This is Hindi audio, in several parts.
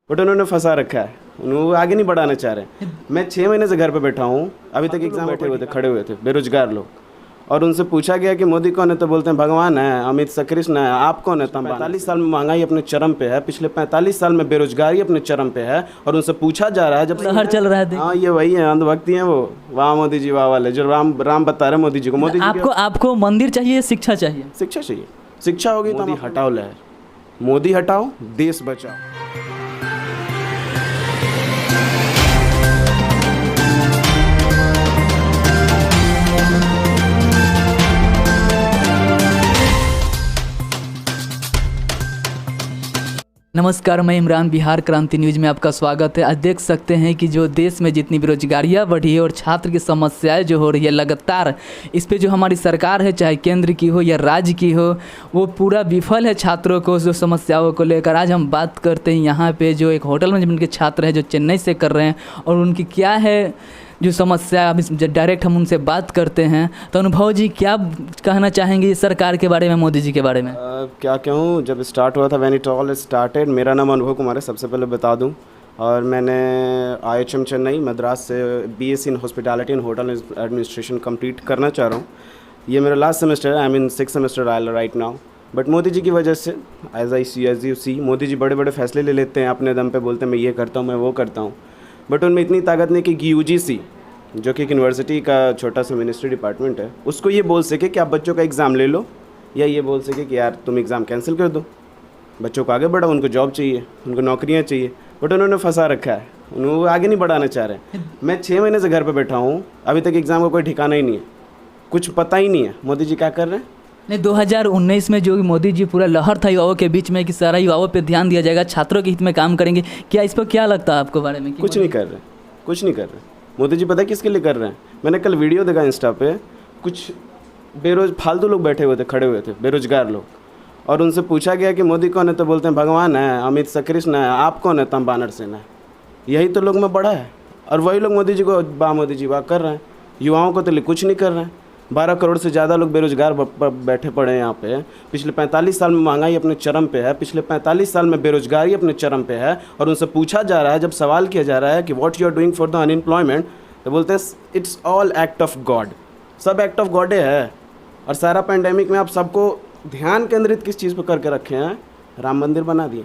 बट उन्होंने फंसा रखा है, वो आगे नहीं बढ़ाना चाह रहे। मैं 6 महीने से घर पे बैठा हूँ, अभी तक एग्जाम बैठे हुए थे, खड़े हुए थे बेरोजगार लोग, और उनसे पूछा गया कि मोदी कौन है, तो बोलते हैं भगवान है, अमित शाह कृष्ण है, आप कौन है? 45 साल में महंगाई अपने चरम पे है, पिछले 45 साल में बेरोजगारी अपने चरम पे है, और उनसे पूछा जा रहा है जब लहर चल रहा है। हाँ, ये वही है, अंधभक्ति है वो, वाह मोदी जी वाह वाले, जो राम राम बता रहे मोदी जी को। मोदी जी आपको मंदिर चाहिए, शिक्षा चाहिए? शिक्षा चाहिए। शिक्षा होगी तो मोदी हटाओ लहर, मोदी हटाओ, देश बचाओ। नमस्कार, मैं इमरान, बिहार क्रांति न्यूज़ में आपका स्वागत है। आज देख सकते हैं कि जो देश में जितनी बेरोजगारियाँ बढ़ी है और छात्र की समस्याएं जो हो रही है लगातार, इस पे जो हमारी सरकार है, चाहे केंद्र की हो या राज्य की हो, वो पूरा विफल है छात्रों को जो समस्याओं को लेकर। आज हम बात करते हैं यहाँ पे जो एक होटल मैनेजमेंट के छात्र हैं जो चेन्नई से कर रहे हैं, और उनकी क्या है जो समस्या, अभी डायरेक्ट हम उनसे बात करते हैं। तो अनुभव जी, क्या कहना चाहेंगे सरकार के बारे में, मोदी जी के बारे में? क्या कहूँ, जब स्टार्ट हुआ था, व्हेन इट ऑल स्टार्टेड, मेरा नाम अनुभव कुमार है, सबसे पहले बता दूं, और मैंने IHM चेन्नई मद्रास से BSc in hospitality and hotel administration complete करना चाह रहा हूँ। ये मेरा लास्ट सेमेस्टर है, I mean 6th semester right now. But Modi ji की वजह से, as you see, Modi ji बड़े बड़े फैसले ले लेते हैं अपने दम पे, बोलते हैं मैं ये करता हूँ, मैं वो करता हूँ, बट उनमें इतनी ताकत नहीं कि UGC, जो कि एक यूनिवर्सिटी का छोटा सा मिनिस्ट्री डिपार्टमेंट है, उसको ये बोल सके कि आप बच्चों का एग्ज़ाम ले लो, या ये बोल सके कि यार तुम एग्ज़ाम कैंसिल कर दो, बच्चों को आगे बढ़ाओ, उनको जॉब चाहिए, उनको नौकरियां चाहिए। बट उन्होंने फंसा रखा है, वो आगे नहीं बढ़ाना चाह रहे। मैं 6 महीने से घर पे बैठा हूँ, अभी तक एग्ज़ाम का कोई ठिकाना ही नहीं है, कुछ पता ही नहीं है मोदी जी क्या कर रहे हैं। नहीं, 2019 में जो मोदी जी पूरा लहर था युवाओं के बीच में कि सारा युवाओं पे ध्यान दिया जाएगा, छात्रों के हित में काम करेंगे, क्या इस पर क्या लगता है आपको बारे में? कुछ नहीं कर रहे, कुछ नहीं कर रहे। मोदी जी पता है किसके लिए कर रहे हैं? मैंने कल वीडियो देखा इंस्टा पे, कुछ फालतू लोग बैठे हुए थे, खड़े हुए थे बेरोजगार लोग, और उनसे पूछा गया कि मोदी कौन है, तो बोलते हैं भगवान है, अमित शाह कृष्ण है, आप कौन है? तम बानर सेना है। यही तो लोग में बड़ा है, और वही लोग मोदी जी को वाह मोदी जी वाह कर रहे हैं। युवाओं को तो कुछ नहीं कर रहे हैं। 12 करोड़ से ज़्यादा लोग बेरोजगार बैठे पड़े हैं यहाँ पे। पिछले 45 साल में महंगाई अपने चरम पे है, पिछले 45 साल में बेरोजगारी अपने चरम पे है, और उनसे पूछा जा रहा है, जब सवाल किया जा रहा है कि what you are doing for the unemployment, तो बोलते हैं it's all act of God. सब एक्ट ऑफ गॉड है। और सारा पैंडेमिक में आप सबको ध्यान केंद्रित किस चीज़ पर करके रखे हैं? राम मंदिर बना दिए।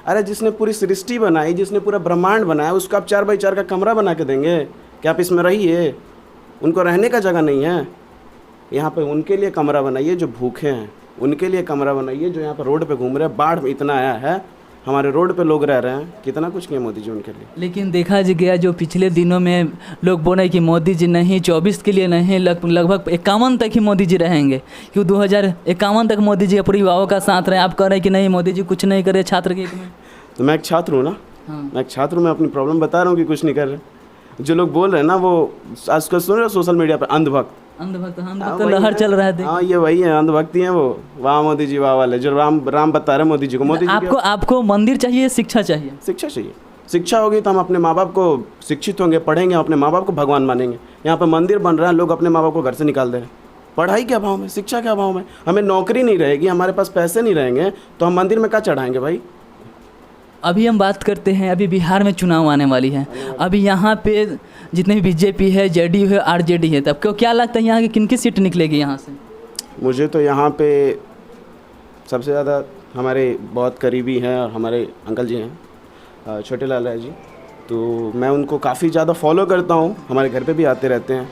अरे जिसने पूरी सृष्टि बनाई, जिसने पूरा ब्रह्मांड बनाया, उसको आप 4x4 का कमरा बना के देंगे कि आप इसमें रहिए? उनको रहने का जगह नहीं है। यहाँ पे उनके लिए कमरा बनाइए जो भूखे हैं, उनके लिए कमरा बनाइए जो यहाँ पर रोड पे घूम रहे हैं। बाढ़ इतना आया है, हमारे रोड पे लोग रह रहे हैं, कितना कुछ किया मोदी जी उनके लिए। लेकिन देखा गया जो पिछले दिनों में लोग बोले कि मोदी जी नहीं 24 के लिए नहीं, लगभग 51 तक ही मोदी जी रहेंगे, क्यों 2051 तक मोदी जी अपनी युवाओं का साथ रहे। आप कह रहे हैं कि नहीं मोदी जी कुछ नहीं करे छात्र के हित में। तो मैं एक छात्र हूँ ना। हाँ। मैं एक छात्र हूँ, मैं अपनी प्रॉब्लम बता रहा हूँ कि कुछ नहीं कर रहे। जो लोग बोल रहे हैं ना, वो आजकल सुन रहे सोशल मीडिया पर, अंधभक्त तो लहर चल रहा है। हाँ, ये वही है, अंधभक्ति है वो, वाह मोदी जी वाह वाले, जो राम बता रहे मोदी जी को। मोदी जी आपको मंदिर चाहिए, शिक्षा चाहिए? शिक्षा चाहिए। शिक्षा होगी तो हम अपने माँ बाप को शिक्षित होंगे, पढ़ेंगे, अपने माँ बाप को भगवान मानेंगे। यहाँ पर मंदिर बन रहा है, लोग अपने माँ बाप को घर से निकाल दे रहे हैं। पढ़ाई क्या भाव में, शिक्षा क्या भाव में? हमें नौकरी नहीं रहेगी, हमारे पास पैसे नहीं रहेंगे, तो हम मंदिर में क्या चढ़ाएंगे भाई? अभी हम बात करते हैं, अभी बिहार में चुनाव आने वाली है। अभी यहाँ पे जितने भी BJP है, JDU है, RJD है, तब क्या लगता है यहाँ की किनकी सीट निकलेगी यहाँ से? मुझे तो यहाँ पे सबसे ज़्यादा हमारे बहुत करीबी हैं, और हमारे अंकल जी हैं, छोटे लाल राय जी, तो मैं उनको काफ़ी ज़्यादा फॉलो करता हूँ। हमारे घर पे भी आते रहते हैं,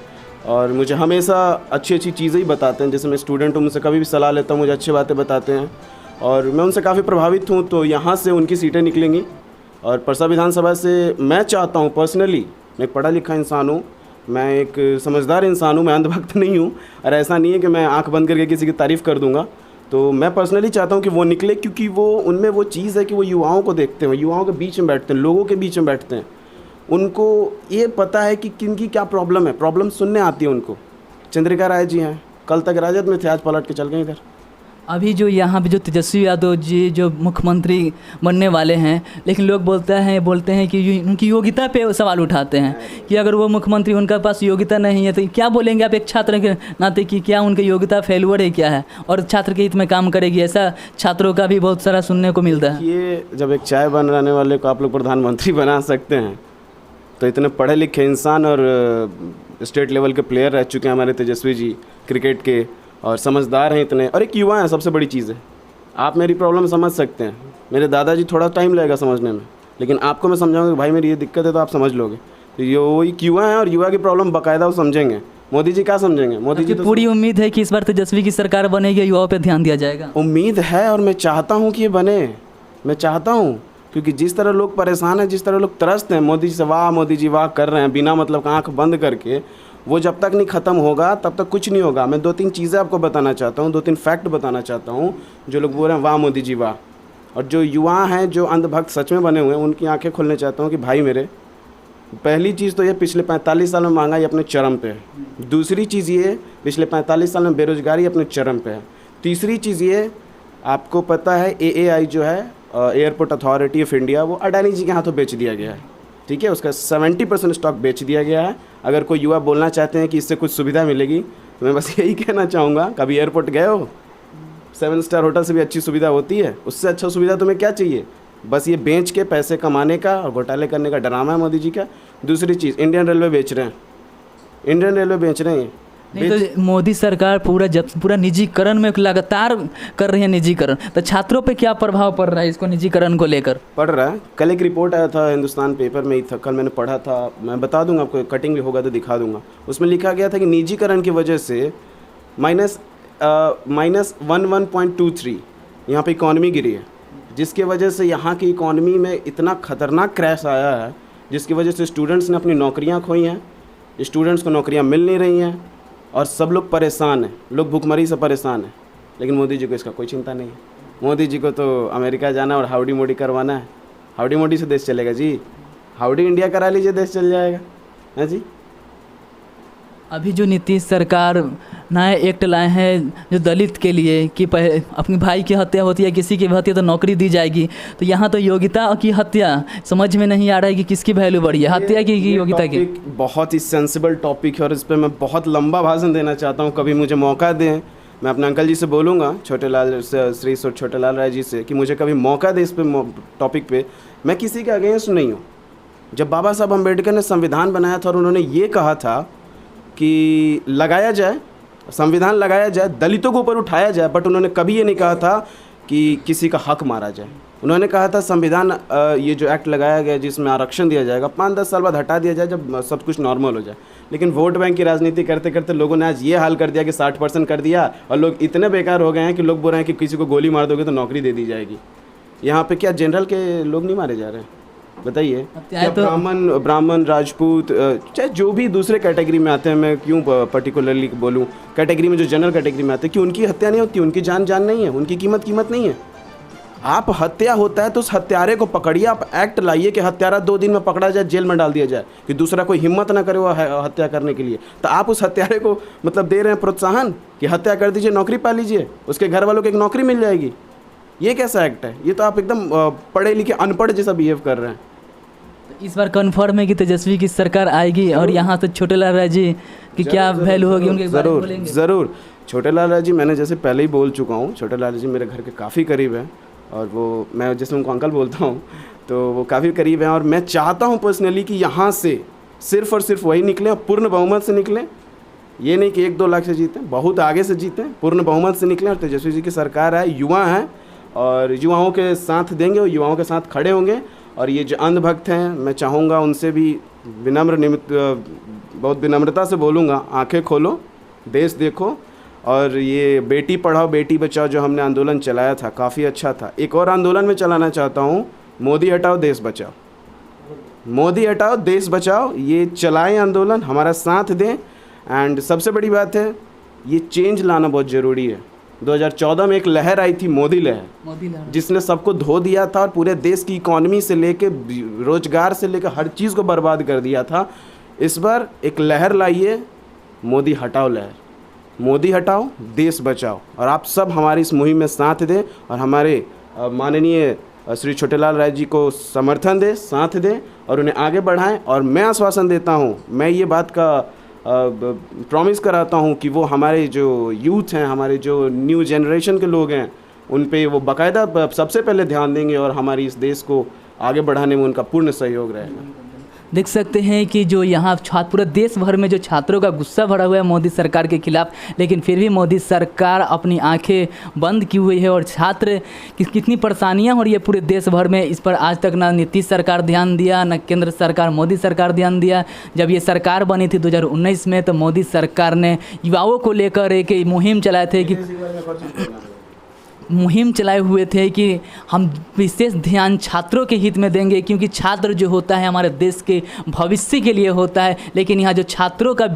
और मुझे हमेशा अच्छी अच्छी चीज़ें ही बताते हैं। जैसे मैं स्टूडेंट हूँ, मुझसे कभी भी सलाह लेता हूँ, मुझे अच्छी बातें बताते हैं, और मैं उनसे काफ़ी प्रभावित हूँ। तो यहाँ से उनकी सीटें निकलेंगी। और परसा विधानसभा से मैं चाहता हूँ पर्सनली, मैं एक पढ़ा लिखा इंसान हूँ, मैं एक समझदार इंसान हूँ, मैं अंधभक्त नहीं हूँ, और ऐसा नहीं है कि मैं आंख बंद करके किसी की तारीफ़ कर दूंगा। तो मैं पर्सनली चाहता हूँ कि वो निकले, क्योंकि वो उनमें वो चीज़ है कि वो युवाओं को देखते हैं, युवाओं के बीच में बैठते हैं, लोगों के बीच में बैठते हैं। उनको ये पता है कि किनकी क्या प्रॉब्लम है, प्रॉब्लम सुनने आती है उनको। चंद्रिका राय जी हैं, कल तक राजद में थे, आज पलट के चल गए इधर। अभी जो यहाँ पे जो तेजस्वी यादव जी जो मुख्यमंत्री बनने वाले हैं, लेकिन लोग बोलते हैं कि उनकी योग्यता पे सवाल उठाते हैं कि अगर वो मुख्यमंत्री, उनके पास योग्यता नहीं है, तो क्या बोलेंगे आप एक छात्र के नाते कि क्या उनकी योग्यता फेलुअर है क्या है और छात्र के हित में काम करेगी? ऐसा छात्रों का भी बहुत सारा सुनने को मिलता है। ये जब एक चाय बनाने वाले को आप लोग प्रधानमंत्री बना सकते हैं, तो इतने पढ़े लिखे इंसान और स्टेट लेवल के प्लेयर रह चुके हैं हमारे तेजस्वी जी क्रिकेट के, और समझदार हैं इतने, और एक युवा है, सबसे बड़ी चीज़ है। आप मेरी प्रॉब्लम समझ सकते हैं, मेरे दादाजी थोड़ा टाइम लगेगा समझने में, लेकिन आपको मैं समझाऊंगा कि भाई मेरी ये दिक्कत है तो आप समझ लोगे। तो ये वो एक युवा है और युवा की प्रॉब्लम बाकायदा वो समझेंगे। मोदी जी क्या समझेंगे? मोदी जी तो पूरी उम्मीद है कि इस बार तेजस्वी की सरकार बनेगी, युवाओं पर ध्यान दिया जाएगा। उम्मीद है और मैं चाहता हूँ कि ये बने, मैं चाहता हूँ, क्योंकि जिस तरह लोग परेशान हैं, जिस तरह लोग त्रस्त हैं मोदी जी से, वाह मोदी जी वाह कर रहे हैं बिना मतलब का आँख बंद करके, वो जब तक नहीं ख़त्म होगा तब तक कुछ नहीं होगा। मैं 2-3 चीज़ें आपको बताना चाहता हूँ, 2-3 फैक्ट बताना चाहता हूँ जो लोग बोल रहे हैं वाह मोदी जी वाह, और जो युवा हैं जो अंधभक्त सच में बने हुए हैं उनकी आंखें खोलने चाहता हूँ कि भाई मेरे, पहली चीज़ तो ये पिछले 45 साल में महंगाई अपने चरम पे है। दूसरी चीज़ ये पिछले 45 साल में बेरोजगारी अपने चरम पे है। तीसरी चीज़ ये आपको पता है AAI जो है एयरपोर्ट अथॉरिटी ऑफ इंडिया, वो अडानी जी के हाथों बेच दिया गया है, ठीक है, उसका 70% स्टॉक बेच दिया गया है। अगर कोई युवा बोलना चाहते हैं कि इससे कुछ सुविधा मिलेगी, तो मैं बस यही कहना चाहूँगा, कभी एयरपोर्ट गए हो? 7 स्टार होटल से भी अच्छी सुविधा होती है, उससे अच्छा सुविधा तुम्हें क्या चाहिए? बस ये बेच के पैसे कमाने का और घोटाले करने का ड्रामा है मोदी जी का। दूसरी चीज़, इंडियन रेलवे बेच रहे हैं, इंडियन रेलवे बेच रहे हैं। नहीं तो मोदी सरकार पूरा निजीकरण में लगातार कर रही है निजीकरण, तो छात्रों पे क्या प्रभाव पड़ रहा है इसको निजीकरण को लेकर? पढ़ रहा है। कल एक रिपोर्ट आया था हिंदुस्तान पेपर में ही था, कल मैंने पढ़ा था, मैं बता दूंगा आपको, कटिंग भी होगा तो दिखा दूंगा। उसमें लिखा गया था कि निजीकरण की वजह से माइनस 11.23 यहाँ पे इकॉनमी गिरी है, जिसके वजह से यहाँ की इकॉनमी में इतना ख़तरनाक क्रैश आया है, जिसकी वजह से स्टूडेंट्स ने अपनी नौकरियाँ खोई हैं, स्टूडेंट्स को नौकरियाँ मिल नहीं रही हैं और सब लोग परेशान हैं, लोग भुखमरी से परेशान हैं। लेकिन मोदी जी को इसका कोई चिंता नहीं है। मोदी जी को तो अमेरिका जाना और हाउडी मोडी करवाना है। हाउडी मोडी से देश चलेगा जी? हाउडी इंडिया करा लीजिए, देश चल जाएगा, है जी। अभी जो नीतीश सरकार नया एक्ट लाए हैं जो दलित के लिए कि अपने भाई की हत्या होती है, किसी की भी हत्या तो नौकरी दी जाएगी, तो यहाँ तो योग्यता की हत्या समझ में नहीं आ रहा है कि किसकी वैल्यू बढ़ी है, हत्या की योग्यता की? बहुत ही सेंसिबल टॉपिक है और इस पर मैं बहुत लंबा भाषण देना चाहता हूँ, कभी मुझे मौका दें। मैं अपने अंकल जी से बोलूँगा, श्री छोटे लाल राय जी से, कि मुझे कभी मौका दे इस पर टॉपिक पे। मैं किसी के अगेंस्ट नहीं हूँ। जब बाबा साहब अम्बेडकर ने संविधान बनाया था और उन्होंने ये कहा था कि लगाया जाए, संविधान लगाया जाए, दलितों के ऊपर उठाया जाए, बट उन्होंने कभी ये नहीं कहा था कि किसी का हक मारा जाए। उन्होंने कहा था संविधान ये जो एक्ट लगाया गया जिसमें आरक्षण दिया जाएगा 5-10 साल बाद हटा दिया जाए जब सब कुछ नॉर्मल हो जाए। लेकिन वोट बैंक की राजनीति करते करते लोगों ने आज ये हाल कर दिया कि 60% कर दिया और लोग इतने बेकार हो गए हैं कि लोग बोल रहे हैं कि किसी को गोली मार दोगे तो नौकरी दे दी जाएगी। यहाँ पे क्या जनरल के लोग नहीं मारे जा रहे हैं? बताइए। क्या ब्राह्मण राजपूत चाहे जो भी दूसरे कैटेगरी में आते हैं, मैं क्यों पर्टिकुलरली बोलूँ, कैटेगरी में जो जनरल कैटेगरी में आते हैं, कि उनकी हत्या नहीं होती? उनकी जान नहीं है, उनकी कीमत नहीं है। आप हत्या होता है तो उस हत्यारे को पकड़िए, आप एक्ट लाइए कि हत्यारा 2 दिन में पकड़ा जाए, जेल में डाल दिया जाए, कि दूसरा कोई हिम्मत ना करे वो हत्या करने के लिए। तो आप उस हत्यारे को मतलब दे रहे हैं प्रोत्साहन कि हत्या कर दीजिए, नौकरी पा लीजिए, उसके घर वालों को एक नौकरी मिल जाएगी। ये कैसा एक्ट है? ये तो आप एकदम पढ़े लिखे अनपढ़ जैसा बिहेव कर रहे हैं। इस बार कन्फर्म है कि तेजस्वी की सरकार आएगी और यहाँ से छोटे लाल राय जी की क्या वैल्यू होगी उनके? ज़रूर। छोटे लाल राय जी, मैंने जैसे पहले ही बोल चुका हूँ, छोटे लाल जी मेरे घर के काफ़ी करीब हैं और वो, मैं जैसे उनको अंकल बोलता हूँ, तो वो काफ़ी करीब हैं और मैं चाहता हूँ पर्सनली कि यहाँ से सिर्फ और सिर्फ वही निकले और पूर्ण बहुमत से निकलें। ये नहीं कि 1-2 लाख से जीतें, बहुत आगे से जीतें, पूर्ण बहुमत से निकलें और तेजस्वी जी की सरकार आए। युवा हैं और युवाओं के साथ देंगे और युवाओं के साथ खड़े होंगे। और ये जो अंधभक्त हैं, मैं चाहूँगा उनसे भी बहुत विनम्रता से बोलूँगा, आंखें खोलो, देश देखो। और ये बेटी पढ़ाओ बेटी बचाओ जो हमने आंदोलन चलाया था, काफ़ी अच्छा था। एक और आंदोलन में चलाना चाहता हूँ, मोदी हटाओ देश बचाओ, मोदी हटाओ देश बचाओ। ये चलाएं आंदोलन, हमारा साथ दें। एंड सबसे बड़ी बात है, ये चेंज लाना बहुत ज़रूरी है। 2014 में एक लहर आई थी, मोदी लहर, जिसने सबको धो दिया था और पूरे देश की इकॉनमी से लेके रोजगार से लेकर हर चीज़ को बर्बाद कर दिया था। इस बार एक लहर लाइए, मोदी हटाओ लहर। मोदी हटाओ, देश बचाओ। और आप सब हमारी इस मुहिम में साथ दें और हमारे माननीय श्री छोटेलाल राय जी को समर्थन दें, साथ दें और उन्हें आगे बढ़ाएं। और मैं आश्वासन देता हूँ, मैं ये बात का प्रॉमिस कराता हूँ कि वो हमारे जो यूथ हैं, हमारे जो न्यू जनरेशन के लोग हैं, उन पे वो बाकायदा सबसे पहले ध्यान देंगे और हमारी इस देश को आगे बढ़ाने में उनका पूर्ण सहयोग रहेगा। देख सकते हैं कि जो यहाँ छात्र पूरे देश भर में जो छात्रों का गुस्सा भरा हुआ है मोदी सरकार के खिलाफ, लेकिन फिर भी मोदी सरकार अपनी आंखें बंद की हुई है और छात्र कितनी परेशानियाँ हो रही है पूरे देश भर में, इस पर आज तक ना नीतीश सरकार ध्यान दिया, ना केंद्र सरकार मोदी सरकार ध्यान दिया। जब ये सरकार बनी थी 2019 में, तो मोदी सरकार ने युवाओं को लेकर एक मुहिम चलाए थे कि हम विशेष ध्यान छात्रों के हित में देंगे, क्योंकि छात्र जो होता है हमारे देश के भविष्य के लिए होता है। लेकिन यहाँ जो छात्रों का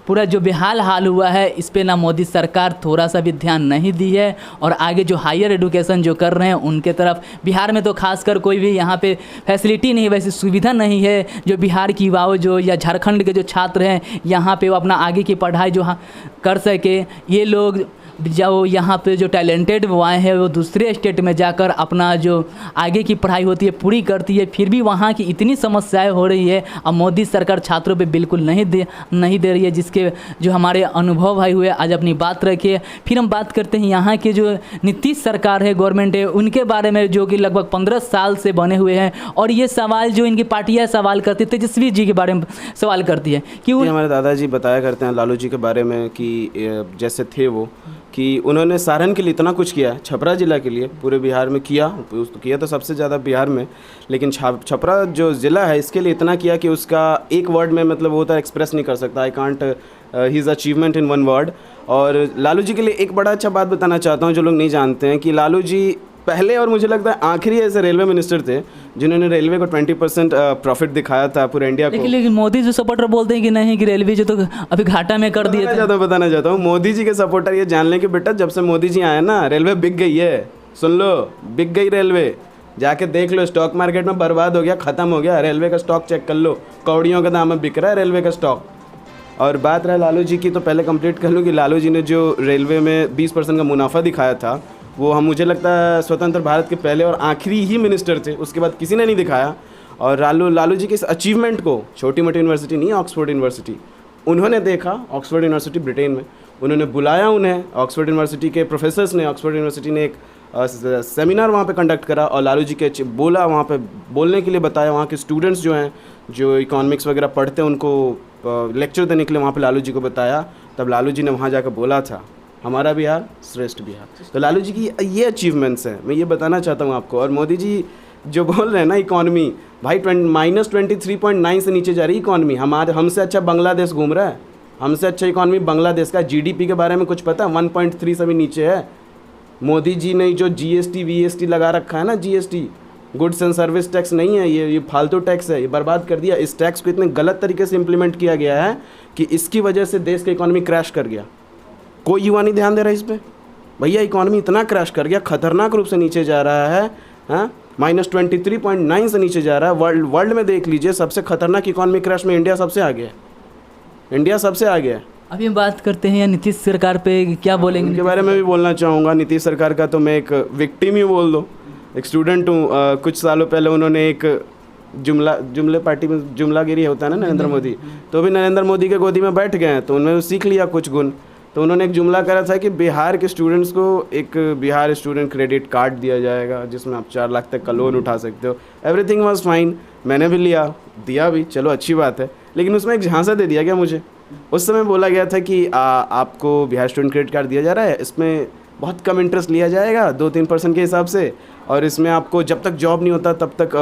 पूरा जो बेहाल हाल हुआ है, इस पे ना मोदी सरकार थोड़ा सा भी ध्यान नहीं दी है। और आगे जो हायर एजुकेशन जो कर रहे हैं उनके तरफ, बिहार में तो खासकर कोई भी यहाँ पे फैसिलिटी नहीं, वैसी सुविधा नहीं है जो बिहार की युवाओं जो या झारखंड के जो छात्र हैं यहाँ पे वो अपना आगे की पढ़ाई जो कर सके। ये लोग जो यहाँ पे जो टैलेंटेड वो आए हैं वो दूसरे स्टेट में जाकर अपना जो आगे की पढ़ाई होती है पूरी करती है, फिर भी वहाँ की इतनी समस्याएं हो रही है। अब मोदी सरकार छात्रों पे बिल्कुल नहीं दे रही है, जिसके जो हमारे अनुभव भाई हुए आज अपनी बात रखिए। फिर हम बात करते हैं यहाँ के जो नीतीश सरकार है, गवर्नमेंट है, उनके बारे में, जो कि लगभग 15 साल से बने हुए हैं। और ये सवाल जो इनकी पार्टियाँ सवाल करती है, तेजस्वी जी के बारे में सवाल करती है कि हमारे दादाजी बताया करते हैं लालू जी के बारे में कि जैसे थे वो, कि उन्होंने सारण के लिए इतना कुछ किया, छपरा ज़िला के लिए पूरे बिहार में किया तो सबसे ज़्यादा बिहार में, लेकिन छपरा जो ज़िला है इसके लिए इतना किया कि उसका एक वर्ड में मतलब होता है एक्सप्रेस नहीं कर सकता। I can't his achievement in one word. और लालू जी के लिए एक बड़ा अच्छा बात बताना चाहता हूँ जो लोग नहीं जानते हैं, कि लालू जी पहले और मुझे लगता है आखिरी ऐसे रेलवे मिनिस्टर थे जिन्होंने रेलवे को 20% प्रॉफिट दिखाया था पूरे इंडिया को। लेकिन मोदी जो सपोर्टर बोलते हैं कि नहीं, कि रेलवे जो तो अभी घाटा में कर दिए थे। बताना चाहता हूँ मोदी जी के सपोर्टर ये जान लें कि बेटा जब से मोदी जी आए ना, रेलवे बिक गई है। सुन लो, बिक गई रेलवे, जाके देख लो, स्टॉक मार्केट में बर्बाद हो गया, ख़त्म हो गया। रेलवे का स्टॉक चेक कर लो, कौड़ियों के दाम में बिक रहा है रेलवे का स्टॉक। और बात रहा लालू जी की, तो पहले कंप्लीट कर लूँ कि लालू जी ने जो रेलवे में 20% का मुनाफा दिखाया था, वो मुझे लगता है स्वतंत्र भारत के पहले और आखिरी ही मिनिस्टर थे, उसके बाद किसी ने नहीं दिखाया। और लालू जी के इस अचीवमेंट को छोटी मोटी यूनिवर्सिटी नहीं, ऑक्सफोर्ड यूनिवर्सिटी उन्होंने देखा, ऑक्सफोर्ड यूनिवर्सिटी ब्रिटेन में, उन्होंने बुलाया उन्हें, ऑक्सफोर्ड यूनिवर्सिटी के प्रोफेसर्स ने, ऑक्सफोर्ड यूनिवर्सिटी ने एक सेमिनार वहाँ पे कंडक्ट करा और लालू जी के बोला, वहाँ पे बोलने के लिए बताया। वहाँ के स्टूडेंट्स जो हैं, जो इकोनॉमिक्स वगैरह पढ़ते हैं, उनको लेक्चर देने के लिए वहाँ पे लालू जी को बताया। तब लालू जी ने वहाँ जाकर बोला था, हमारा बिहार श्रेष्ठ बिहार। तो लालू जी की ये अचीवमेंट्स हैं, मैं ये बताना चाहता हूँ आपको। और मोदी जी जो बोल रहे हैं ना, इकॉनमी भाई -23.9 से नीचे जा रही इकॉनमी। हमसे अच्छा बांग्लादेश घूम रहा है, हमसे अच्छा इकॉनमी बांग्लादेश का। जीडीपी के बारे में कुछ पता, 1.3 से भी नीचे है। मोदी जी ने जो जीएसटी वीएसटी लगा रखा है ना, GST goods and service tax नहीं है, ये फालतू टैक्स है, ये बर्बाद कर दिया। इस टैक्स को इतने गलत तरीके से इम्प्लीमेंट किया गया है कि इसकी वजह से देश का इकॉनमी क्रैश कर गया। कोई युवा नहीं ध्यान दे रहा इस पर। भैया इकॉनमी इतना क्रैश कर गया, खतरनाक रूप से नीचे जा रहा है, हाँ, -23.9 से नीचे जा रहा है। वर्ल्ड में देख लीजिए, सबसे खतरनाक इकॉनमी क्रैश में इंडिया सबसे आगे है, इंडिया सबसे आगे है। अभी हम बात करते हैं नीतीश सरकार पे, क्या बोलेंगे? उनके बारे में भी बोलना चाहूँगा। नीतीश सरकार का तो मैं एक विक्टिम ही बोल दो, एक स्टूडेंट हूँ। कुछ सालों पहले उन्होंने एक जुमले पार्टी में जुमलागिरी होता है ना, नरेंद्र मोदी, तो भी नरेंद्र मोदी के गोदी में बैठ गए हैं, तो उन्होंने सीख लिया कुछ गुण। तो उन्होंने एक जुमला करा था कि बिहार के स्टूडेंट्स को एक बिहार स्टूडेंट क्रेडिट कार्ड दिया जाएगा जिसमें आप 4 लाख तक का लोन उठा सकते हो। एवरीथिंग वाज फाइन, मैंने भी लिया, दिया भी, चलो अच्छी बात है। लेकिन उसमें एक झांसा दे दिया गया मुझे। उस समय बोला गया था कि आपको बिहार स्टूडेंट क्रेडिट कार्ड दिया जा रहा है, इसमें बहुत कम इंटरेस्ट लिया जाएगा, 2-3% के हिसाब से, और इसमें आपको जब तक जॉब नहीं होता तब तक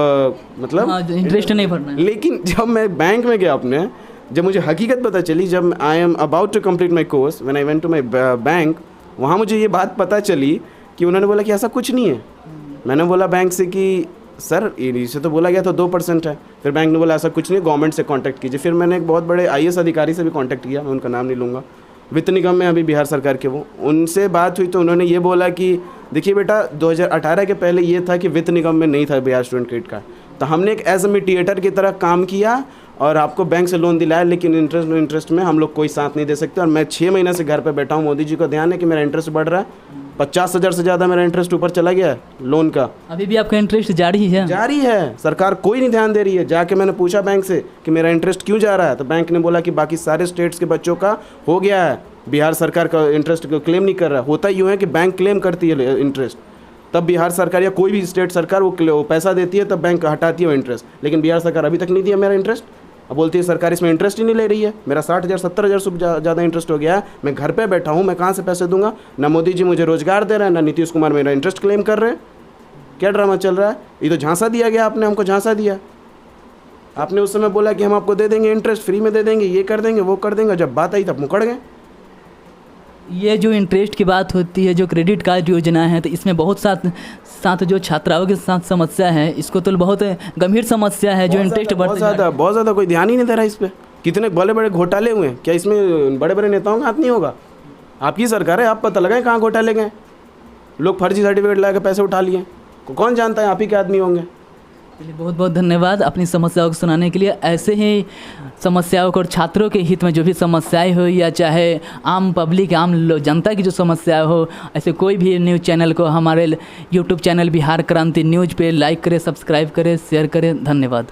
मतलब इंटरेस्ट नहीं भरना है। लेकिन जब मैं बैंक में गया अपने, जब मुझे हकीकत पता चली, जब I am about to complete my course, when I went to my bank, वहाँ मुझे ये बात पता चली कि उन्होंने बोला कि ऐसा कुछ नहीं है। मैंने बोला बैंक से कि सर इसे तो बोला गया था 2% है। फिर बैंक ने बोला ऐसा कुछ नहीं, गवर्नमेंट से कांटेक्ट कीजिए। फिर मैंने एक बहुत बड़े IAS अधिकारी से भी कांटेक्ट किया, मैं उनका नाम नहीं लूँगा, वित्त निगम में अभी बिहार सरकार के, वो उनसे बात हुई तो उन्होंने ये बोला कि देखिए बेटा 2018 के पहले ये था कि वित्त निगम में नहीं था बिहार स्टूडेंट क्रेडिट कार्ड, तो हमने एक एज ए मीडिएटर की तरह काम किया और आपको बैंक से लोन दिलाया, लेकिन इंटरेस्ट में हम लोग कोई साथ नहीं दे सकते। और मैं 6 महीने से घर पे बैठा हूँ, मोदी जी को ध्यान है कि मेरा इंटरेस्ट बढ़ रहा है, 50,000 से ज़्यादा मेरा इंटरेस्ट ऊपर चला गया है लोन का। अभी भी आपका इंटरेस्ट जारी है? जारी है, सरकार कोई नहीं ध्यान दे रही है। जाके मैंने पूछा बैंक से कि मेरा इंटरेस्ट क्यों जा रहा है, तो बैंक ने बोला कि बाकी सारे स्टेट्स के बच्चों का हो गया है, बिहार सरकार का इंटरेस्ट को क्लेम नहीं कर रहा है। होता यूँ है कि बैंक क्लेम करती है इंटरेस्ट, तब बिहार सरकार या कोई भी स्टेट सरकार वो पैसा देती है, तब बैंक हटाती है वो इंटरेस्ट। लेकिन बिहार सरकार अभी तक नहीं दिया मेरा इंटरेस्ट। अब बोलती है सरकार इसमें इंटरेस्ट ही नहीं ले रही है। मेरा 60,000 70,000 से ज़्यादा इंटरेस्ट हो गया है। मैं घर पे बैठा हूँ, मैं कहाँ से पैसे दूंगा? ना मोदी जी मुझे रोजगार दे रहे हैं, ना नीतीश कुमार मेरा इंटरेस्ट क्लेम कर रहे हैं। क्या ड्रामा चल रहा है? ये तो झांसा दिया गया, आपने हमको झांसा दिया। आपने उस समय बोला कि हम आपको दे देंगे, इंटरेस्ट फ्री में दे देंगे, ये कर देंगे, वो कर देंगे। जब बात आई तब मुकड़ गए। ये जो इंटरेस्ट की बात होती है, जो क्रेडिट कार्ड योजना है, तो इसमें बहुत साथ जो छात्राओं के साथ समस्या है, इसको तो बहुत गंभीर समस्या है जो इंटरेस्ट बहुत ज़्यादा कोई ध्यान ही नहीं दे रहा इस पर। कितने बड़े बड़े घोटाले हुए हैं, क्या इसमें बड़े बड़े नेताओं का हाथ नहीं होगा? आपकी सरकार है, आप पता लगाएं कहाँ घोटाले गए। लोग फर्जी सर्टिफिकेट ला के पैसे उठा लिए, कौन जानता है आप ही के आदमी होंगे। चलिए, बहुत बहुत धन्यवाद अपनी समस्याओं को सुनाने के लिए। ऐसे ही समस्याओं को और छात्रों के हित में जो भी समस्याएं हो, या चाहे आम पब्लिक आम जनता की जो समस्याएं हो, ऐसे कोई भी न्यूज़ चैनल को हमारे यूट्यूब चैनल बिहार क्रांति न्यूज़ पे लाइक करें, सब्सक्राइब करें, शेयर करें। धन्यवाद।